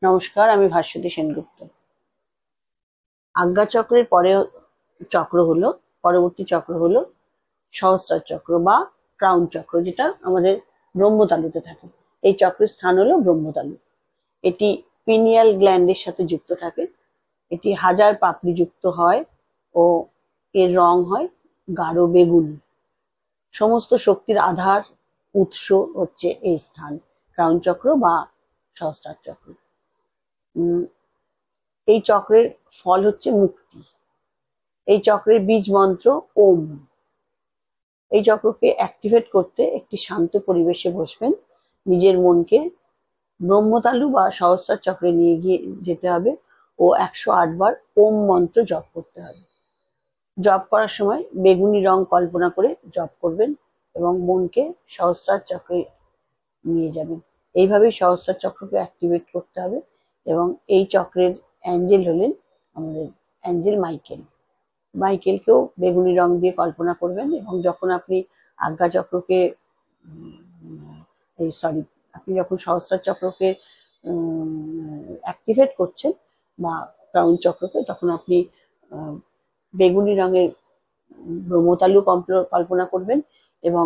নমস্কার, আমি ভাস্বতী সেনগুপ্ত। আজ্ঞা চক্রের পরবর্তী চক্র হলো সহস্রার চক্র বা ক্রাউন চক্র, যেটা আমাদের ব্রহ্মতালুতে থাকে। এই চক্রের স্থান হলো ব্রহ্মতালু। এটি পিনিয়াল গ্ল্যান্ডের সাথে যুক্ত থাকে। এটি হাজার পাপড়ি যুক্ত হয় ও এর রং হয় গাঢ় বেগুনি। সমস্ত শক্তির আধার উৎস হচ্ছে এই স্থান, ক্রাউন চক্র বা সহস্রার চক্র। এই চক্রের ফল হচ্ছে মুক্তি। এই চক্রের বীজ মন্ত্র ওম। এই চক্রকে অ্যাক্টিভেট করতে একটি শান্ত পরিবেশে বসবেন। নিজের মনকে ব্রহ্মতালু বা সহস্রার চক্রে নিয়ে গিয়ে যেতে হবে ও 108 বার ওম মন্ত্র জপ করতে হবে। জপ করার সময় বেগুনি রং কল্পনা করে জপ করবেন এবং মনকে সহস্রার চক্রে নিয়ে যাবেন। এইভাবেই সহস্রার চক্রকে অ্যাক্টিভেট করতে হবে। এবং এই চক্রের অ্যাঞ্জেল হলেন আমাদের অ্যাঞ্জেল মাইকেল। মাইকেলকেও বেগুনি রং দিয়ে কল্পনা করবেন এবং যখন আপনি আজ্ঞা চক্রকে আপনি যখন সহস্রার চক্রকে অ্যাক্টিভেট করছেন বা ক্রাউন চক্রকে, তখন আপনি বেগুনি রঙের ব্রহ্মতালু কল্পনা করবেন এবং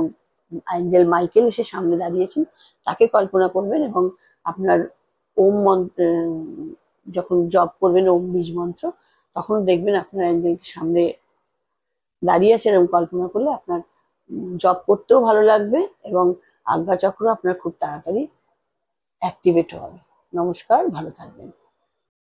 অ্যাঞ্জেল মাইকেল এসে সামনে দাঁড়িয়েছেন তাকে কল্পনা করবেন এবং আপনার ওম মন্ত্র যখন জপ করবেন, ওম বীজ মন্ত্র, তখন দেখবেন আপনার অ্যাঞ্জেল সামনে দাঁড়িয়ে আছে। এরকম কল্পনা করলে আপনার জব করতেও ভালো লাগবে এবং আজ্ঞা চক্র আপনার খুব তাড়াতাড়ি অ্যাক্টিভেট হবে। নমস্কার, ভালো থাকবেন।